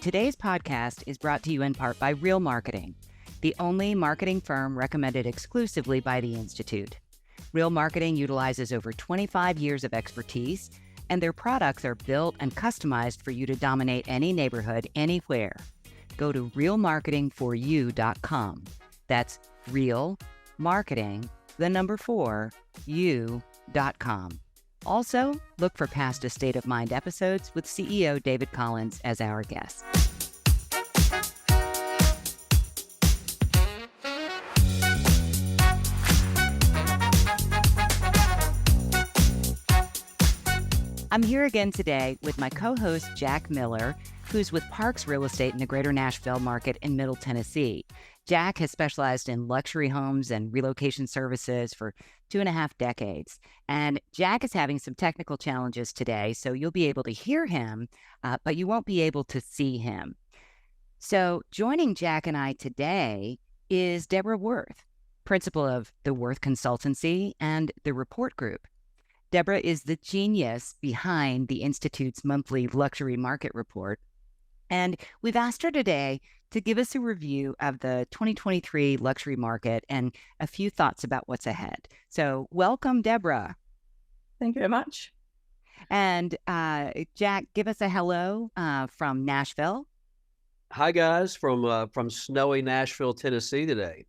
Today's podcast is brought to you in part by Real Marketing, the only marketing firm recommended exclusively by the Institute. Real Marketing utilizes over 25 years of expertise, and their products are built and customized for you to dominate any neighborhood, anywhere. Go to realmarketing4u.com. That's real marketing, the number 4, u.com. Also, look for past A State of Mind episodes with CEO David Collins as our guest. I'm here again today with my co-host, Jack Miller, who's with Parks Real Estate in the greater Nashville market in Middle Tennessee. Jack has specialized in luxury homes and relocation services for 2.5 decades. And Jack is having some technical challenges today, so you'll be able to hear him, but you won't be able to see him. So joining Jack and I today is Deborah Worth, principal of the Worth Consultancy and the Report Group. Deborah is the genius behind the Institute's monthly luxury market report. And we've asked her today to give us a review of the 2023 luxury market and a few thoughts about what's ahead. So welcome, Deborah. Thank you very much. And Jack, give us a hello from Nashville. Hi, guys, from snowy Nashville, Tennessee today.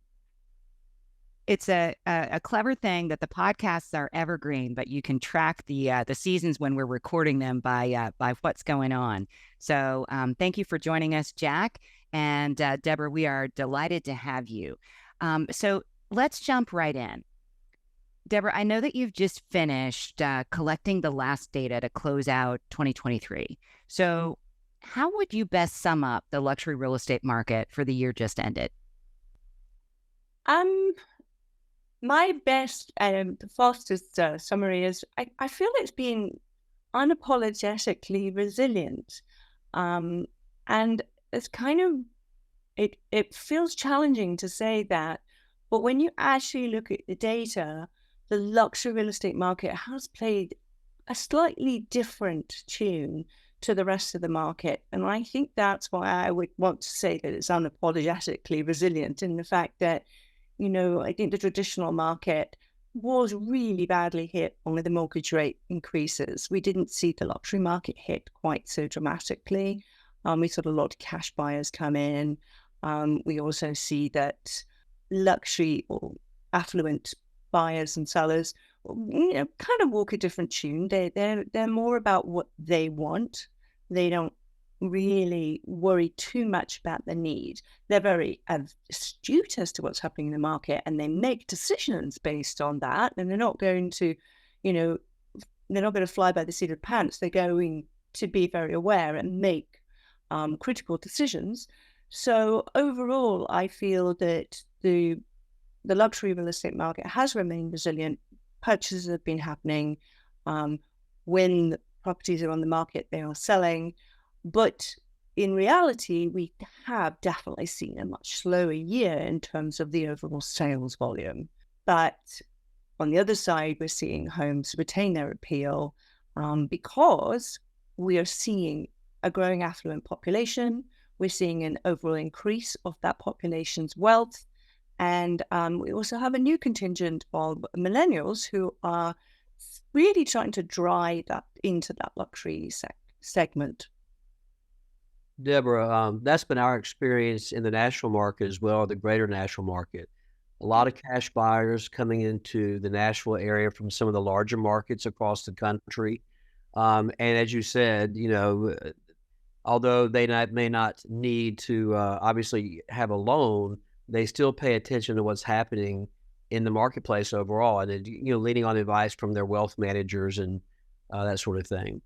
It's a clever thing that the podcasts are evergreen, but you can track the seasons when we're recording them by what's going on. So thank you for joining us, Jack. And Deborah, we are delighted to have you. So let's jump right in. Deborah, I know that you've just finished collecting the last data to close out 2023. So how would you best sum up the luxury real estate market for the year just ended? My best and fastest summary is I feel it's been unapologetically resilient. And it's kind of, it feels challenging to say that, but when you actually look at the data, the luxury real estate market has played a slightly different tune to the rest of the market. And I think that's why I would want to say that it's unapologetically resilient, in the fact that, you know, I think the traditional market was really badly hit by the mortgage rate increases. We didn't see the luxury market hit quite so dramatically. We saw a lot of cash buyers come in. We also see that luxury or affluent buyers and sellers, you know, kind of walk a different tune. They're more about what they want. They don't really worry too much about the need. They're very astute as to what's happening in the market, and they make decisions based on that. And they're not going to, you know, they're not going to fly by the seat of pants. They're going to be very aware and make critical decisions. So overall, I feel that the luxury real estate market has remained resilient. Purchases have been happening. When properties are on the market, they are selling. But in reality, we have definitely seen a much slower year in terms of the overall sales volume. But on the other side, we're seeing homes retain their appeal because we are seeing a growing affluent population. We're seeing an overall increase of that population's wealth. And we also have a new contingent of millennials who are really trying to drive that into that luxury segment. Deborah, that's been our experience in the Nashville market as well, the greater Nashville market. A lot of cash buyers coming into the Nashville area from some of the larger markets across the country. And as you said, you know, although they may not need to obviously have a loan, they still pay attention to what's happening in the marketplace overall, and you know, leaning on advice from their wealth managers and that sort of thing.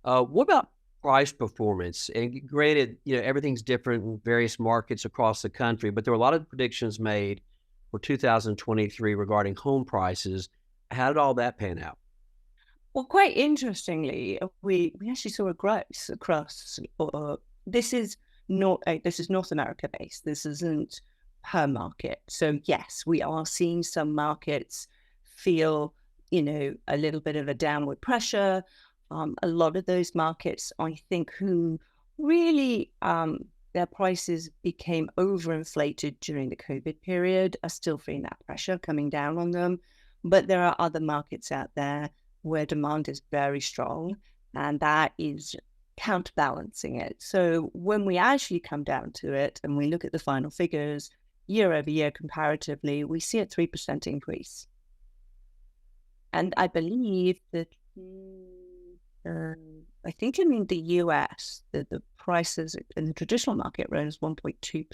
What about price performance? And granted, you know, everything's different in various markets across the country, but there were a lot of predictions made for 2023 regarding home prices. How did all that pan out? Well, quite interestingly, we actually saw a growth across. This is North America based. This isn't per market. So yes, we are seeing some markets feel, you know, a little bit of a downward pressure. A lot of those markets, I think, who really, their prices became overinflated during the COVID period, are still feeling that pressure coming down on them. But there are other markets out there where demand is very strong, and that is counterbalancing it. So when we actually come down to it and we look at the final figures, year over year comparatively, we see a 3% increase. And I believe that, I think in the US, the prices in the traditional market rose 1.2%.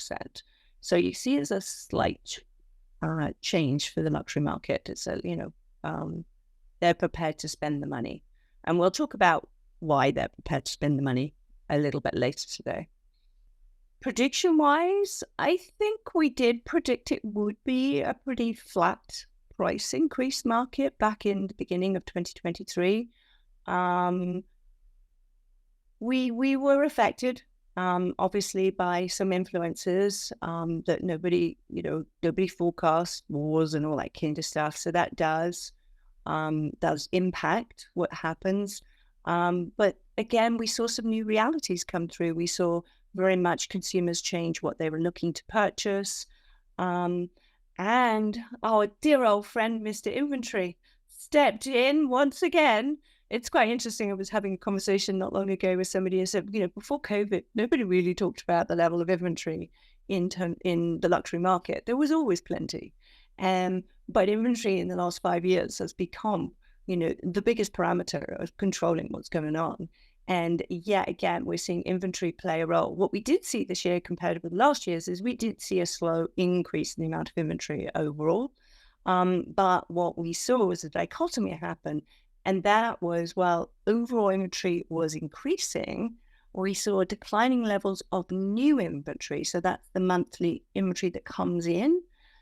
So you see it's a slight change for the luxury market. It's they're prepared to spend the money. And we'll talk about why they're prepared to spend the money a little bit later today. Prediction-wise, I think we did predict it would be a pretty flat price increase market back in the beginning of 2023. We were affected, obviously, by some influences that nobody forecast, wars and all that kind of stuff. So that does impact what happens. But again, we saw some new realities come through. We saw very much consumers change what they were looking to purchase. And our dear old friend, Mr. Inventory, stepped in once again. It's quite interesting. I was having a conversation not long ago with somebody who said, before COVID, nobody really talked about the level of inventory in the luxury market. There was always plenty. But inventory in the last 5 years has become, the biggest parameter of controlling what's going on. And yet again, we're seeing inventory play a role. What we did see this year compared with last year's is we did see a slow increase in the amount of inventory overall. But what we saw was a dichotomy happen. And that was, while overall inventory was increasing, we saw declining levels of new inventory. So that's the monthly inventory that comes in.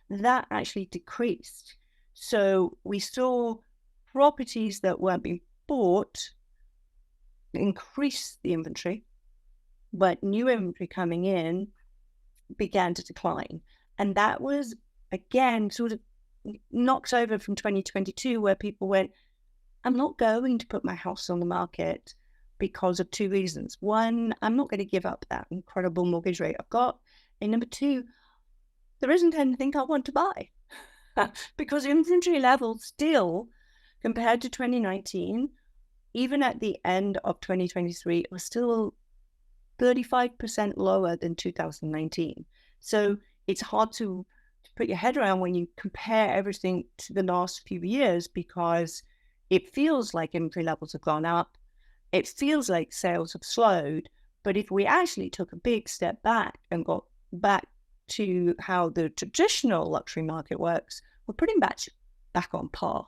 That actually decreased. So we saw properties that weren't being bought increase the inventory, but new inventory coming in began to decline. And that was, again, sort of knocked over from 2022, where people went, I'm not going to put my house on the market because of two reasons. One, I'm not going to give up that incredible mortgage rate I've got. And number two, there isn't anything I want to buy because inventory levels still, compared to 2019, even at the end of 2023, was still 35% lower than 2019. So it's hard to put your head around when you compare everything to the last few years, because it feels like inventory levels have gone up. It feels like sales have slowed. But if we actually took a big step back and got back to how the traditional luxury market works, we're pretty much back on par.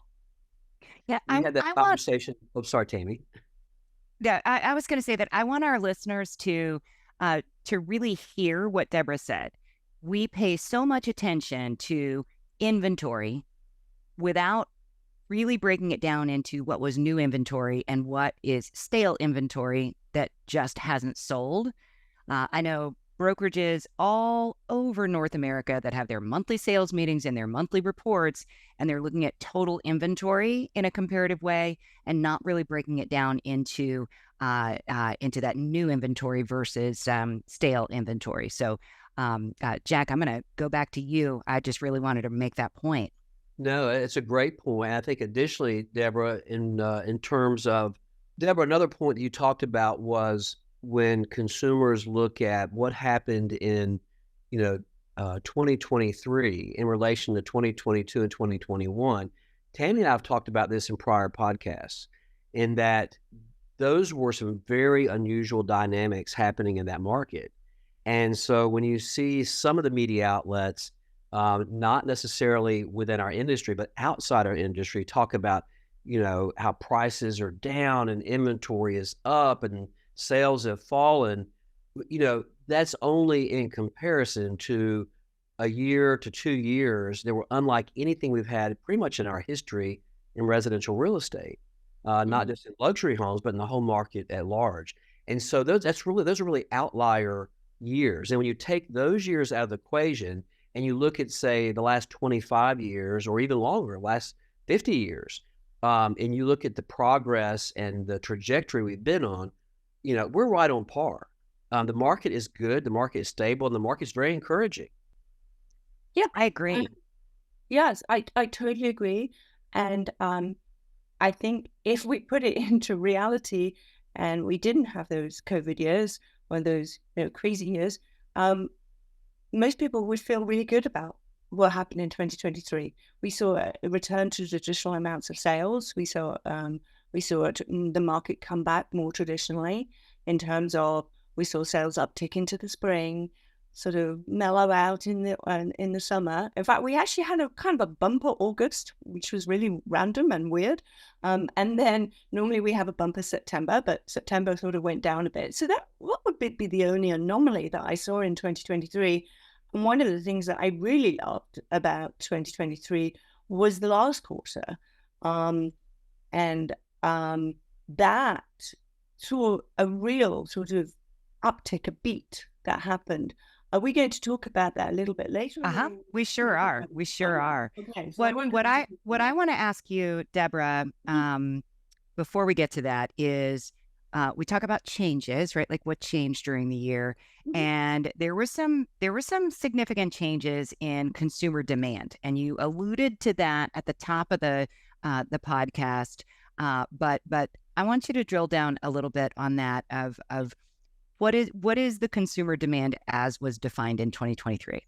Yeah, We had that conversation. Oh, sorry, Tami. Yeah, I was going to say that I want our listeners to really hear what Deborah said. We pay so much attention to inventory without really breaking it down into what was new inventory and what is stale inventory that just hasn't sold. I know brokerages all over North America that have their monthly sales meetings and their monthly reports, and they're looking at total inventory in a comparative way and not really breaking it down into that new inventory versus stale inventory. So, Jack, I'm going to go back to you. I just really wanted to make that point. No, it's a great point. I think additionally, Deborah, in terms of, Deborah, another point that you talked about was when consumers look at what happened in, 2023 in relation to 2022 and 2021. Tami and I have talked about this in prior podcasts, in that those were some very unusual dynamics happening in that market. And so when you see some of the media outlets, not necessarily within our industry, but outside our industry, talk about, how prices are down and inventory is up and sales have fallen, that's only in comparison to a year to 2 years. They were unlike anything we've had pretty much in our history in residential real estate, not just in luxury homes, but in the whole market at large. And so those are really outlier years. And when you take those years out of the equation and you look at, say, the last 25 years or even longer, last 50 years, and you look at the progress and the trajectory we've been on, we're right on par. The market is good, the market is stable, and the market is very encouraging. Yeah, I agree. yes, I totally agree. And I think if we put it into reality and we didn't have those COVID years or those crazy years, most people would feel really good about what happened in 2023. We saw a return to traditional amounts of sales. We saw the market come back more traditionally in terms of we saw sales uptick into the spring, sort of mellow out in the summer. In fact, we actually had a kind of a bumper August, which was really random and weird. And then normally we have a bumper September, but September sort of went down a bit. So that what would be the only anomaly that I saw in 2023. And one of the things that I really loved about 2023 was the last quarter. And that saw a real sort of uptick, a beat that happened. Are we going to talk about that a little bit later? We sure are. We sure are. Okay. So What I want to ask you, Deborah, before we get to that is we talk about changes, right? Like what changed during the year. And there were some significant changes in consumer demand. And you alluded to that at the top of the podcast. But I want you to drill down a little bit on that of what is the consumer demand as was defined in 2023?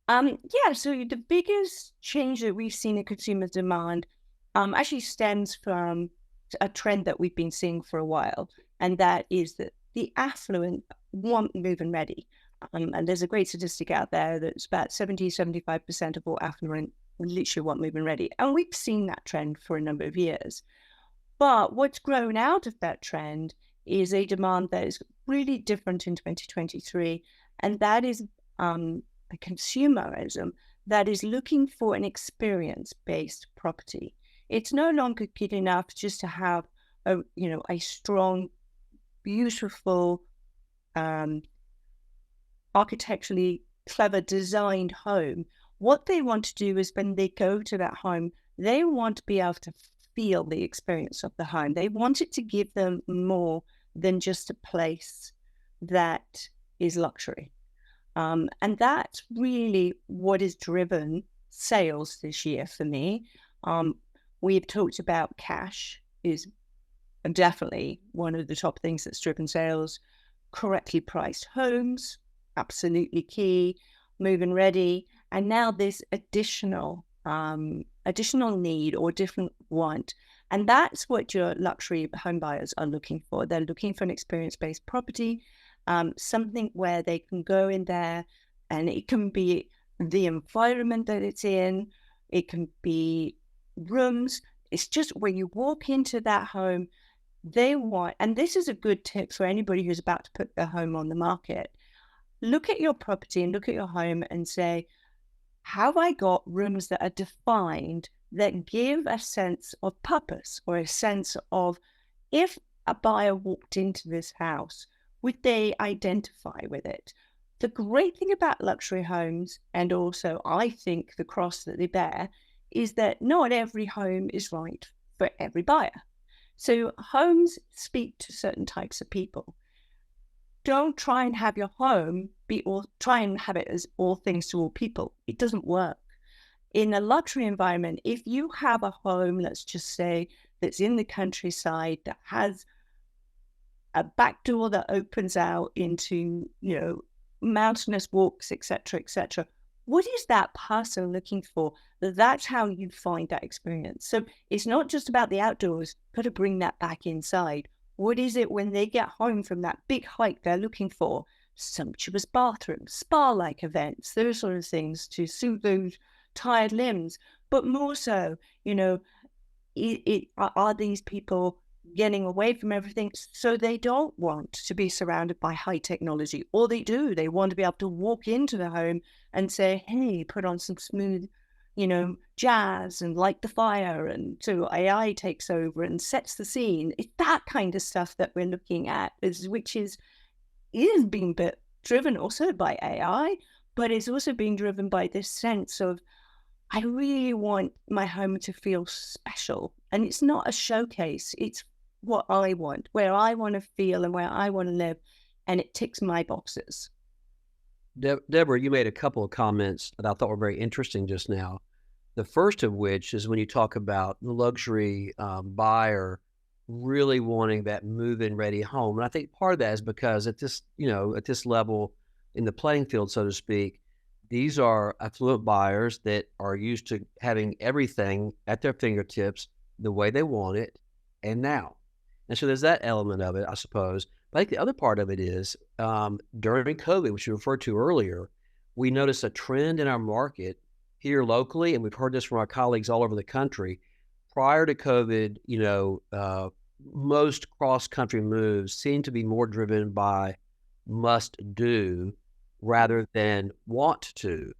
Yeah, so the biggest change that we've seen in consumer demand actually stems from a trend that we've been seeing for a while, and that is that the affluent want move and ready. And there's a great statistic out there that's about 75% of all affluent literally want move and ready. And we've seen that trend for a number of years. But what's grown out of that trend is a demand that is really different in 2023, and that is a consumerism that is looking for an experience-based property. It's no longer good enough just to have a strong, beautiful, architecturally clever designed home. What they want to do is when they go to that home, they want to be able to feel the experience of the home. They want it to give them more than just a place that is luxury. And that's really what has driven sales this year for me. We've talked about cash is definitely one of the top things that's driven sales. Correctly priced homes, absolutely key, move and ready. And now this additional need or different want. And that's what your luxury home buyers are looking for. They're looking for an experience-based property, something where they can go in there and it can be the environment that it's in. It can be rooms. It's just when you walk into that home, they want, and this is a good tip for anybody who's about to put their home on the market. Look at your property and look at your home and say, have I got rooms that are defined that give a sense of purpose or a sense of if a buyer walked into this house, would they identify with it? The great thing about luxury homes, and also I think the cross that they bear, is that not every home is right for every buyer. So homes speak to certain types of people. Don't try and have your home try and have it as all things to all people. It doesn't work. In a luxury environment, if you have a home, let's just say, that's in the countryside, that has a back door that opens out into, mountainous walks, etc., what is that person looking for? That's how you find that experience. So it's not just about the outdoors, got to bring that back inside. What is it when they get home from that big hike they're looking for? Sumptuous bathrooms, spa-like events, those sort of things to soothe those tired limbs. But more so, are these people getting away from everything so they don't want to be surrounded by high technology? Or they do. They want to be able to walk into the home and say, hey, put on some smooth, jazz and light the fire. And so AI takes over and sets the scene. It's that kind of stuff that we're looking at, which is being driven also by AI, but it's also being driven by this sense of, I really want my home to feel special. And it's not a showcase. It's what I want, where I want to feel and where I want to live. and it ticks my boxes. Deborah, you made a couple of comments that I thought were very interesting just now. The first of which is when you talk about the luxury buyer really wanting that move-in ready home. And I think part of that is because at this, at this level in the playing field, so to speak, these are affluent buyers that are used to having everything at their fingertips the way they want it and now. And so there's that element of it, I suppose. But I think the other part of it is during COVID, which you referred to earlier, we noticed a trend in our market here locally, and we've heard this from our colleagues all over the country. Prior to COVID, most cross-country moves seem to be more driven by must do rather than want to.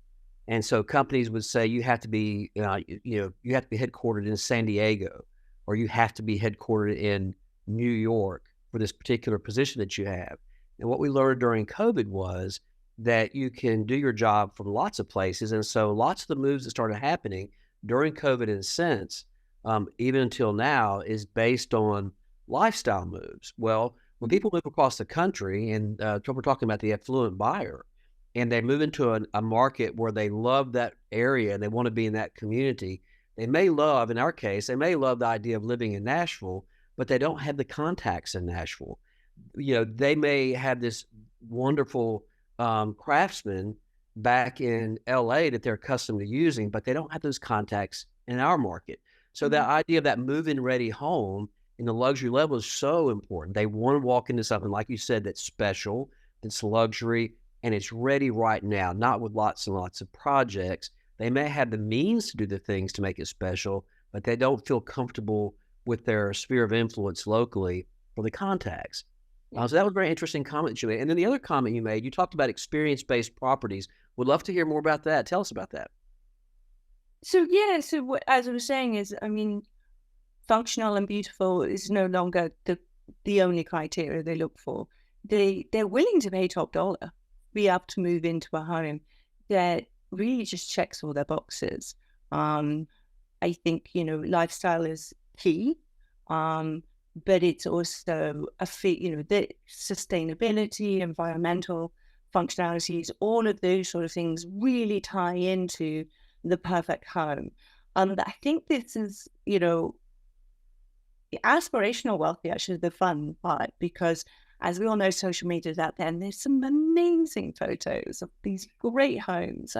And so companies would say you have to be, you have to be headquartered in San Diego, or you have to be headquartered in New York for this particular position that you have. And what we learned during COVID was that you can do your job from lots of places. And so lots of the moves that started happening during COVID and since, even until now, is based on lifestyle moves. Well, when people move across the country, and we're talking about the affluent buyer, and they move into a market where they love that area and they want to be in that community, they may love, in our case, they may love the idea of living in Nashville, but they don't have the contacts in Nashville. They may have this wonderful craftsman back in LA that they're accustomed to using, but they don't have those contacts in our market. So the idea of that move-in ready home in the luxury level is so important. They want to walk into something, like you said, that's special, that's luxury, and it's ready right now, not with lots and lots of projects. They may have the means to do the things to make it special, but they don't feel comfortable with their sphere of influence locally for the contacts. So that was a very interesting comment that you made. And then the other comment you made, you talked about experience-based properties. Would love to hear more about that. Tell us about that. So what, as I was saying, is, functional and beautiful is no longer the only criteria they look for. They're willing to pay top dollar, be able to move into a home that really just checks all their boxes. I think, lifestyle is key, but it's also the sustainability, environmental functionalities, all of those sort of things really tie into the perfect home. I think this is, the aspirational wealthy, actually, the fun part, because as we all know, social media is out there, and there's some amazing photos of these great homes,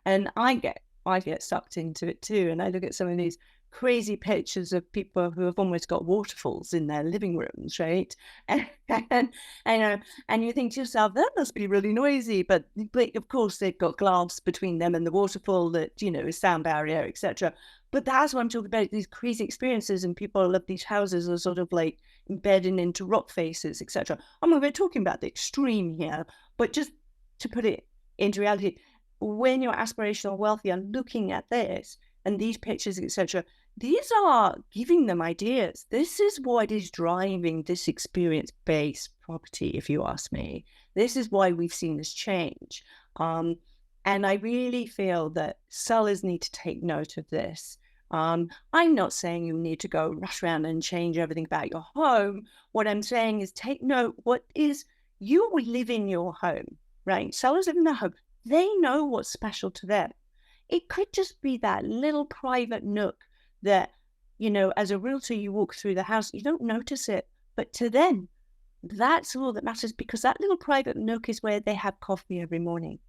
and I get sucked into it too. And I look at some of these crazy pictures of people who have almost got waterfalls in their living rooms, right? And you think to yourself, that must be really noisy, but of course they've got glass between them and the waterfall that is sound barrier, etc. But that's what I'm talking about, these crazy experiences, and people love these houses are sort of like embedding into rock faces, etc. I mean, we're talking about the extreme here, but just to put it into reality, when you're aspirational wealthy and looking at this and these pictures, etc., these are giving them ideas. This is what is driving this experience-based property, if you ask me. This is why we've seen this change. And I really feel that sellers need to take note of this. I'm not saying you need to go rush around and change everything about your home. What I'm saying is take note, you live in your home, right? Sellers live in their home. They know what's special to them. It could just be that little private nook that, as a realtor, you walk through the house, you don't notice it. But to them, that's all that matters, because that little private nook is where they have coffee every morning.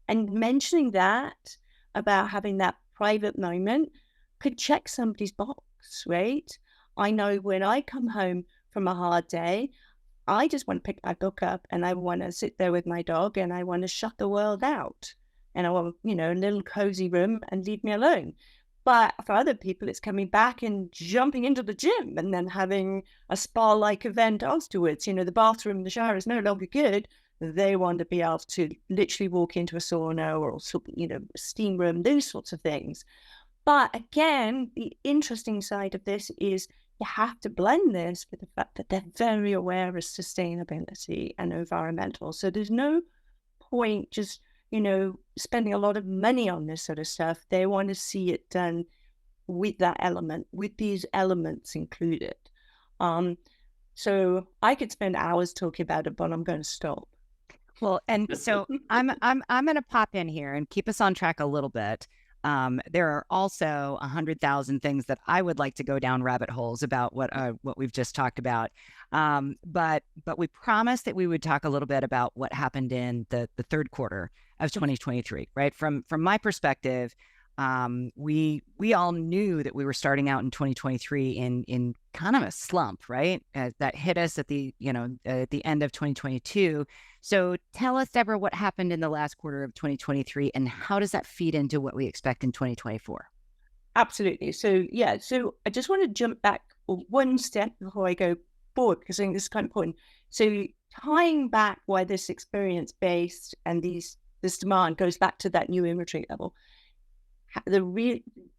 And mentioning that about having that private moment could check somebody's box, right? I know when I come home from a hard day, I just want to pick my book up and I want to sit there with my dog and I want to shut the world out. And I want, a little cozy room and leave me alone. But for other people, it's coming back and jumping into the gym and then having a spa-like event afterwards. The bathroom, the shower is no longer good. They want to be able to literally walk into a sauna or, steam room, those sorts of things. But again, the interesting side of this is you have to blend this with the fact that they're very aware of sustainability and environmental. So there's no point just, spending a lot of money on this sort of stuff. They want to see it done with that element, with these elements included. So I could spend hours talking about it, but I'm going to stop. Well, and so I'm going to pop in here and keep us on track a little bit. There are also 100,000 things that I would like to go down rabbit holes about what we've just talked about. But we promised that we would talk a little bit about what happened in the third quarter of 2023, right? From my perspective, we all knew that we were starting out in 2023 in kind of a slump, right? That hit us at the at the end of 2022. So tell us, Deborah, what happened in the last quarter of 2023, and how does that feed into what we expect in 2024? Absolutely. So I just want to jump back one step before I go forward, because I think this is kind of important. So tying back why this experience based and this demand goes back to that new inventory level.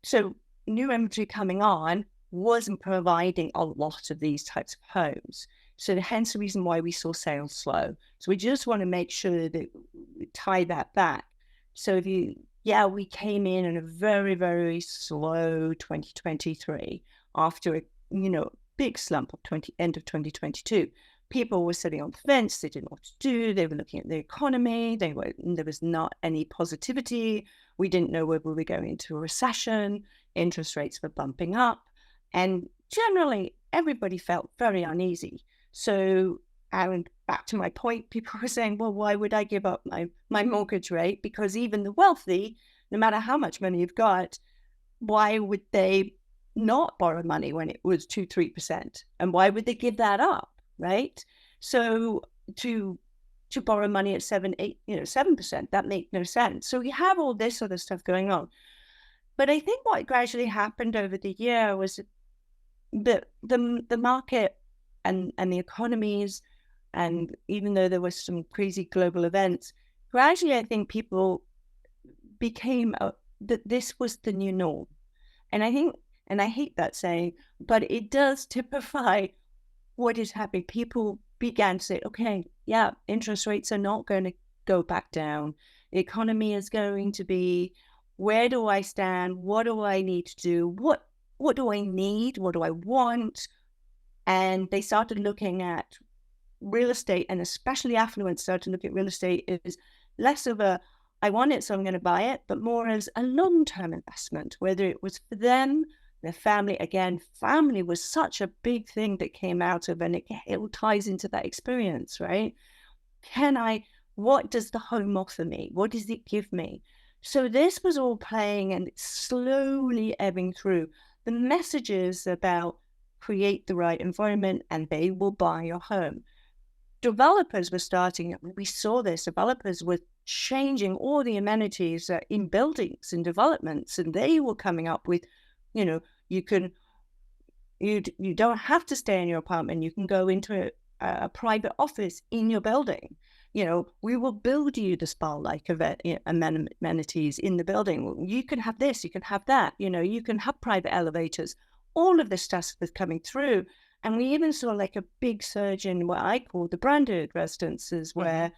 So new inventory coming on wasn't providing a lot of these types of homes. So hence the reason why we saw sales slow. So we just want to make sure that we tie that back. So we came in a very, very slow 2023 after a big slump of end of 2022. People were sitting on the fence. They didn't know what to do. They were looking at the economy. There was not any positivity. We didn't know whether we were going into a recession. Interest rates were bumping up. And generally, everybody felt very uneasy. So, and back to my point, people were saying, well, why would I give up my mortgage rate? Because even the wealthy, no matter how much money you've got, why would they not borrow money when it was 2-3%? And why would they give that up? Right? So to borrow money at 7%, that made no sense. So we have all this other stuff going on. But I think what gradually happened over the year was that the market and the economies, and even though there was some crazy global events, gradually I think people became that this was the new norm. And I think, and I hate that saying, but it does typify what is happening. People began to say, okay, yeah, interest rates are not going to go back down. The economy is going to be, where do I stand? What do I need to do? What do I need? What do I want? And they started looking at real estate, and especially affluent started to look at real estate as less of a, I want it, so I'm going to buy it, but more as a long-term investment, whether it was for them, their family. Again, family was such a big thing that came out of, and it all ties into that experience, right? What does the home offer me? What does it give me? So this was all playing, and it's slowly ebbing through. The messages about create the right environment and they will buy your home. Developers were starting, we saw this, developers were changing all the amenities in buildings and developments, and they were coming up with, you don't have to stay in your apartment. You can go into a private office in your building. We will build you the spa-like amenities in the building. You can have this, you can have that. You can have private elevators. All of this stuff was coming through. And we even saw like a big surge in what I call the branded residences, where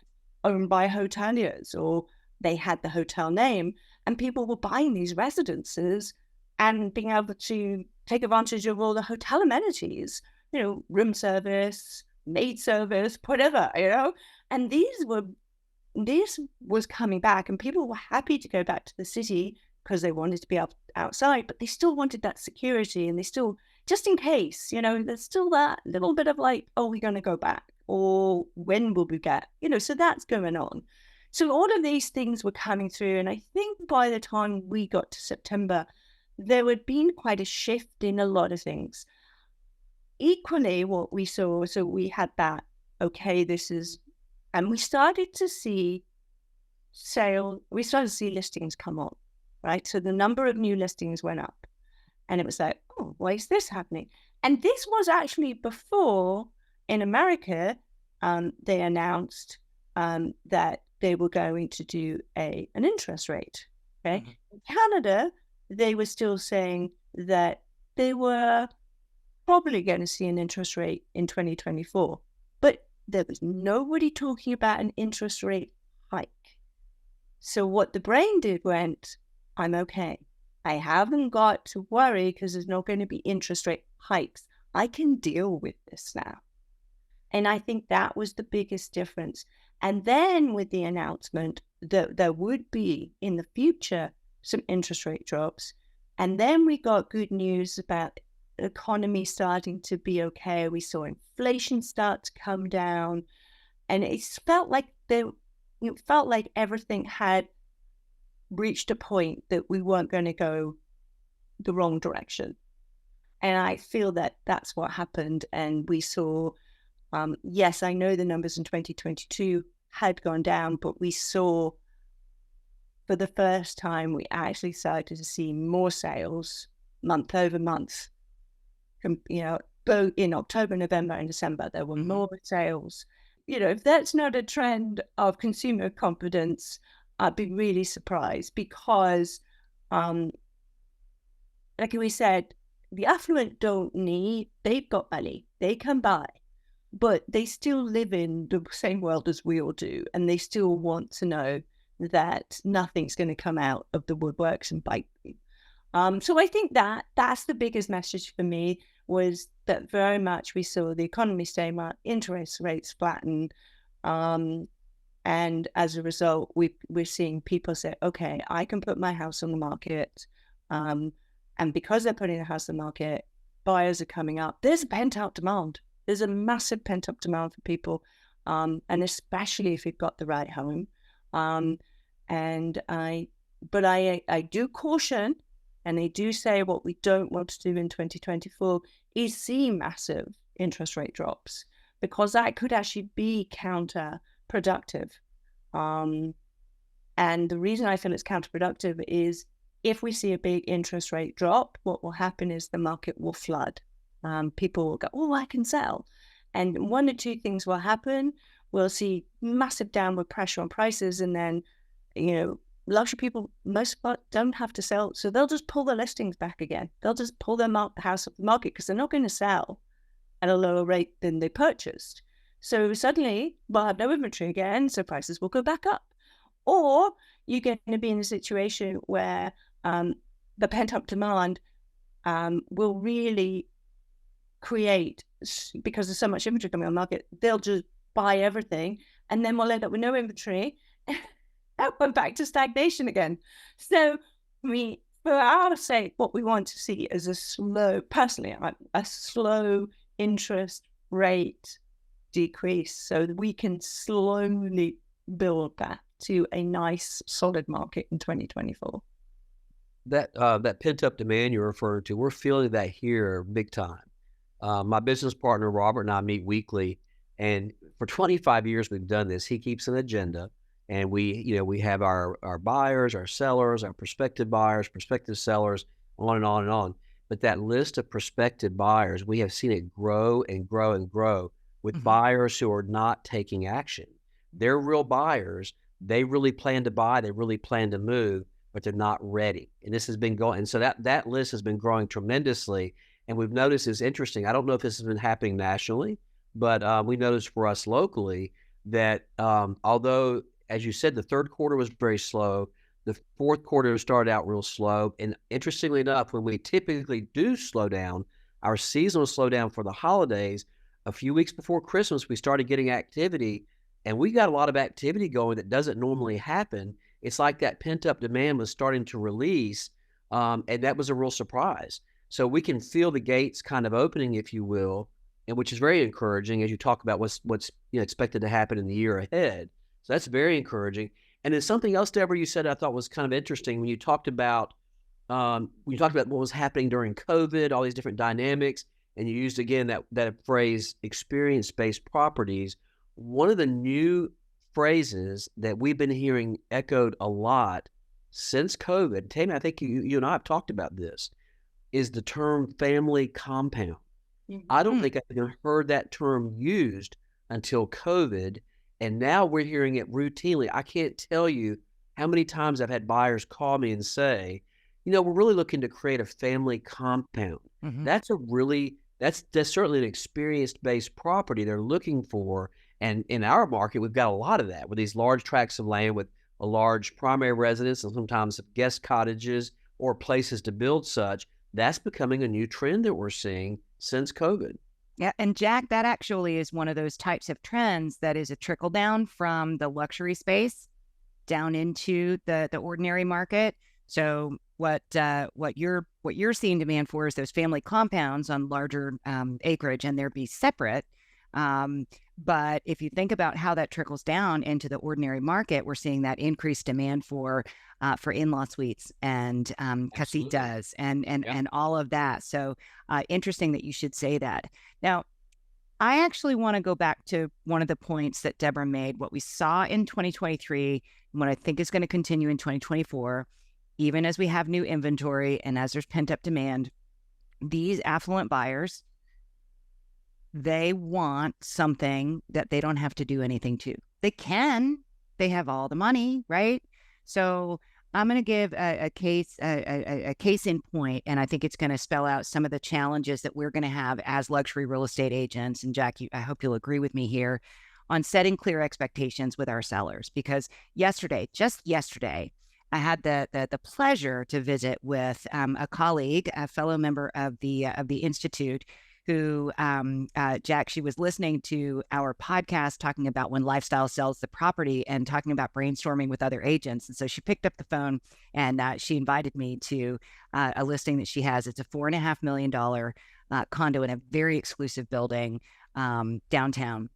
owned by hoteliers, or they had the hotel name, and people were buying these residences and being able to take advantage of all the hotel amenities, room service, maid service, whatever, and this was coming back, and people were happy to go back to the city because they wanted to be outside, but they still wanted that security, and they still, just in case, there's still that little bit of like, oh, we're going to go back, or when will we get, so that's going on. So all of these things were coming through, and I think by the time we got to September, there had been quite a shift in a lot of things. Equally, what we saw, so we had that, okay, and we started to see listings come on, right? So the number of new listings went up, and it was like, oh, why is this happening? And this was actually before, in America, they announced that they were going to do an interest rate, okay? In Canada, they were still saying that they were probably going to see an interest rate in 2024, but there was nobody talking about an interest rate hike. So what the brain did went, I'm okay. I haven't got to worry because there's not going to be interest rate hikes. I can deal with this now. And I think that was the biggest difference. And then with the announcement that there would be in the future some interest rate drops, and then we got good news about the economy starting to be okay. We saw inflation start to come down, and it felt like everything had reached a point that we weren't going to go the wrong direction. And I feel that that's what happened. And we saw, yes, I know the numbers in 2022 had gone down, but we saw for the first time, we actually started to see more sales month over month. Both in October, November, and December, there were more sales. If that's not a trend of consumer confidence, I'd be really surprised because, like we said, the affluent they've got money, they can buy, but they still live in the same world as we all do. And they still want to know that nothing's going to come out of the woodworks and bite them. So I think that's the biggest message for me, was that very much we saw the economy stay up, interest rates flatten. And as a result, we're seeing people say, okay, I can put my house on the market. And because they're putting the house on the market, buyers are coming up. There's a pent-up demand. There's a massive pent-up demand for people, and especially if you've got the right home. But I do caution, and they do say what we don't want to do in 2024 is see massive interest rate drops, because that could actually be counterproductive. And the reason I feel it's counterproductive is if we see a big interest rate drop, what will happen is the market will flood. People will go, oh, I can sell. And one or two things will happen. We'll see massive downward pressure on prices. And then, luxury people, most part, don't have to sell. So they'll just pull their listings back again. They'll just pull their house off the market because they're not going to sell at a lower rate than they purchased. So suddenly we'll have no inventory again. So prices will go back up. Or you're going to be in a situation where the pent-up demand will really create, because there's so much inventory coming on the market, they'll just buy everything, and then we'll end up with no inventory. That went back to stagnation again. So for our sake, what we want to see is a slow interest rate decrease, so that we can slowly build back to a nice solid market in 2024. That pent-up demand you're referring to, we're feeling that here big time. My business partner, Robert, and I meet weekly, and for 25 years we've done this. He keeps an agenda, and we have our buyers, our sellers, our prospective buyers, prospective sellers, on and on and on. But that list of prospective buyers, we have seen it grow and grow and grow with buyers who are not taking action. They're real buyers. They really plan to buy. They really plan to move, but they're not ready. And this has been going. And so that list has been growing tremendously. And we've noticed, it's interesting. I don't know if this has been happening nationally, but we noticed for us locally that although, as you said, the third quarter was very slow, the fourth quarter started out real slow. And interestingly enough, when we typically do slow down, our seasonal slowdown for the holidays, a few weeks before Christmas, we started getting activity. And we got a lot of activity going that doesn't normally happen. It's like that pent-up demand was starting to release, and that was a real surprise. So we can feel the gates kind of opening, if you will, and which is very encouraging as you talk about what's expected to happen in the year ahead. So that's very encouraging. And then something else, Deborah, you said I thought was kind of interesting when you talked about what was happening during COVID, all these different dynamics, and you used again that phrase, experience-based properties. One of the new phrases that we've been hearing echoed a lot since COVID, Tami, I think you and I have talked about this, is the term family compound. I don't think I've even heard that term used until COVID, and now we're hearing it routinely. I can't tell you how many times I've had buyers call me and say, we're really looking to create a family compound. That's certainly an experience-based property they're looking for. And in our market, we've got a lot of that with these large tracts of land with a large primary residence and sometimes guest cottages or places to build such. That's becoming a new trend that we're seeing since COVID. Yeah, and Jack, that actually is one of those types of trends that is a trickle down from the luxury space down into the ordinary market. So what you're seeing demand for is those family compounds on larger acreage, and they'd be separate. Um, but if you think about how that trickles down into the ordinary market, we're seeing that increased demand for in-law suites and Absolutely. casitas and Yeah. and all of that. So interesting that you should say that. Now, I actually want to go back to one of the points that Deborah made. What we saw in 2023, and what I think is going to continue in 2024, even as we have new inventory and as there's pent-up demand, these affluent buyers, they want something that they don't have to do anything to. They can. They have all the money, right? So I'm going to give a case in point, and I think it's going to spell out some of the challenges that we're going to have as luxury real estate agents. And Jack, I hope you'll agree with me here on setting clear expectations with our sellers. Because just yesterday, I had the pleasure to visit with a colleague, a fellow member of the institute, who Jack, she was listening to our podcast talking about when lifestyle sells the property and talking about brainstorming with other agents. And so she picked up the phone and she invited me to a listing that she has. It's a $4.5 million condo in a very exclusive building downtown.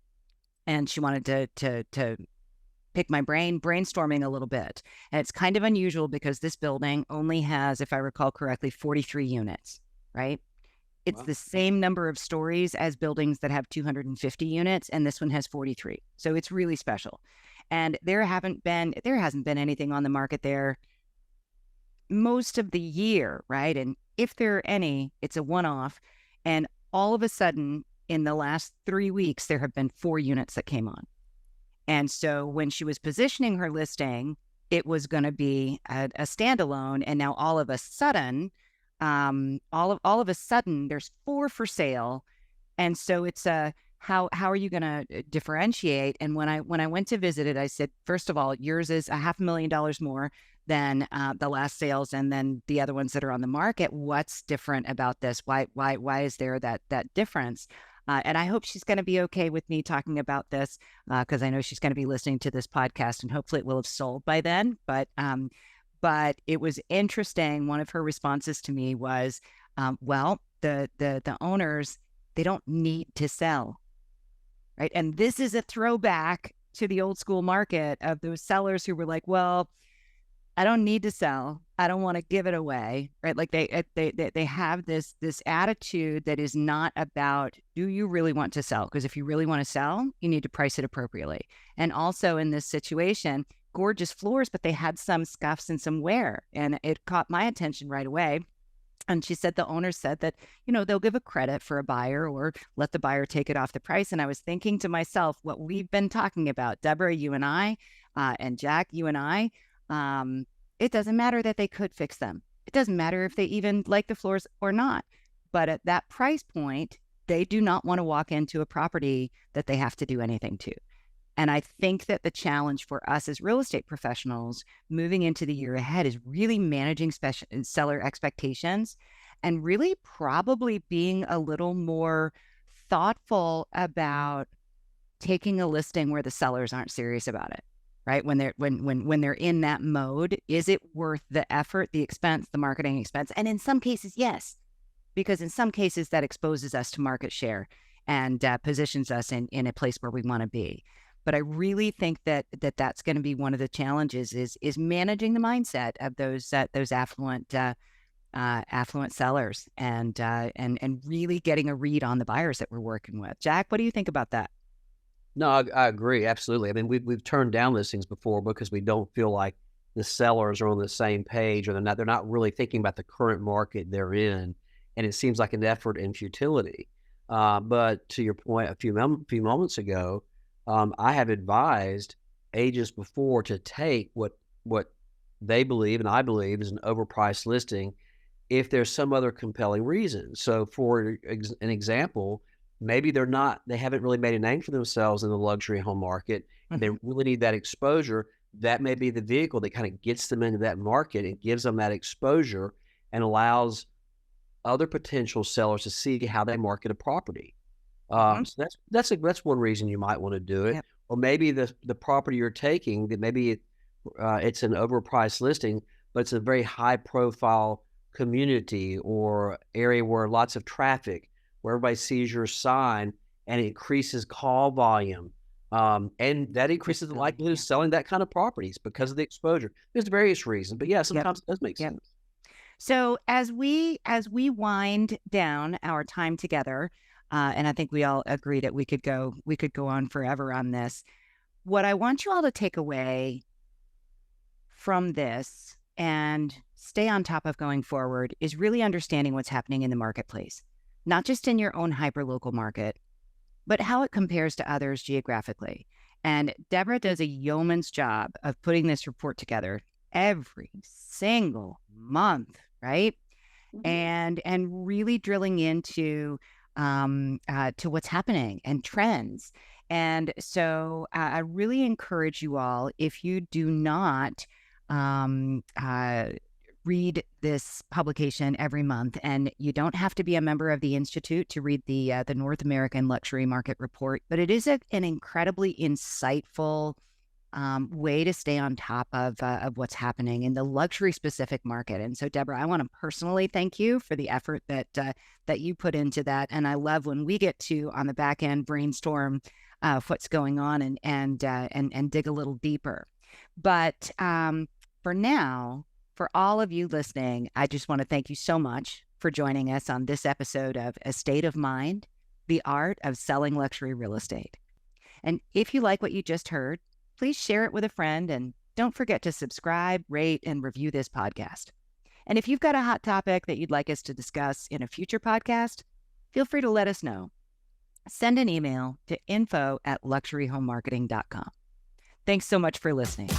And she wanted to pick my brain, brainstorming a little bit. And it's kind of unusual because this building only has, if I recall correctly, 43 units, right? It's Wow. the same number of stories as buildings that have 250 units, and this one has 43. So it's really special. And there hasn't been anything on the market there most of the year, right? And if there are any, it's a one-off. And all of a sudden, in the last 3 weeks, there have been 4 units that came on. And so when she was positioning her listing, it was going to be a standalone. And now all of a sudden, all of a sudden, there's 4 for sale. And so it's how are you going to differentiate? And when I went to visit it, I said, first of all, yours is $500,000 more than the last sales, and then the other ones that are on the market. What's different about this? Why is there that difference? And I hope she's going to be okay with me talking about this because I know she's going to be listening to this podcast, and hopefully it will have sold by then. But it was interesting. One of her responses to me was, well, the owners, they don't need to sell, right? And this is a throwback to the old school market of those sellers who were like, well, I don't need to sell. I don't want to give it away, right? Like they have this attitude that is not about, do you really want to sell? Because if you really want to sell, you need to price it appropriately. And also in this situation, gorgeous floors, but they had some scuffs and some wear, and it caught my attention right away. And she said the owner said that, they'll give a credit for a buyer or let the buyer take it off the price. And I was thinking to myself, what we've been talking about, Deborah, you and I, and Jack, you and I, it doesn't matter that they could fix them. It doesn't matter if they even like the floors or not. But at that price point, they do not want to walk into a property that they have to do anything to. And I think that the challenge for us as real estate professionals moving into the year ahead is really managing seller expectations and really probably being a little more thoughtful about taking a listing where the sellers aren't serious about it, right? When they're in that mode, is it worth the effort, the expense, the marketing expense? And in some cases, yes, because in some cases that exposes us to market share and positions us in a place where we want to be. But I really think that's going to be one of the challenges is managing the mindset of those affluent sellers and really getting a read on the buyers that we're working with. Jack, what do you think about that? No, I agree. Absolutely. I mean, we've turned down listings before because we don't feel like the sellers are on the same page, or they're not really thinking about the current market they're in. And it seems like an effort in futility. But to your point, a few moments ago, I have advised agents before to take what they believe and I believe is an overpriced listing if there's some other compelling reason. So for an example, maybe they haven't really made a name for themselves in the luxury home market. They really need that exposure. That may be the vehicle that kind of gets them into that market and gives them that exposure and allows other potential sellers to see how they market a property. Mhm. So that's one reason you might want to do it. Yep. Or maybe the property you're taking, that maybe it's an overpriced listing, but it's a very high profile community or area where lots of traffic, where everybody sees your sign and it increases call volume. And that increases the Definitely. likelihood of Yeah. selling that kind of properties because of the exposure. There's various reasons, but yeah, Yep. sometimes it does make Yep. sense. So as we wind down our time together, and I think we all agree that we could go on forever on this. What I want you all to take away from this and stay on top of going forward is really understanding what's happening in the marketplace, not just in your own hyperlocal market, but how it compares to others geographically. And Deborah does a yeoman's job of putting this report together every single month, right? Mhm. And really drilling into to what's happening and trends. And so I really encourage you all, if you do not um, uh, read this publication every month, and you don't have to be a member of the institute to read the North American Luxury Market Report, but it is an incredibly insightful way to stay on top of what's happening in the luxury specific market. And so, Deborah, I want to personally thank you for the effort that you put into that. And I love when we get to on the back end brainstorm what's going on and dig a little deeper. But for now, for all of you listening, I just want to thank you so much for joining us on this episode of A State of Mind: The Art of Selling Luxury Real Estate. And if you like what you just heard, please share it with a friend, and don't forget to subscribe, rate, and review this podcast. And if you've got a hot topic that you'd like us to discuss in a future podcast, feel free to let us know. Send an email to info@luxuryhomemarketing.com. Thanks so much for listening.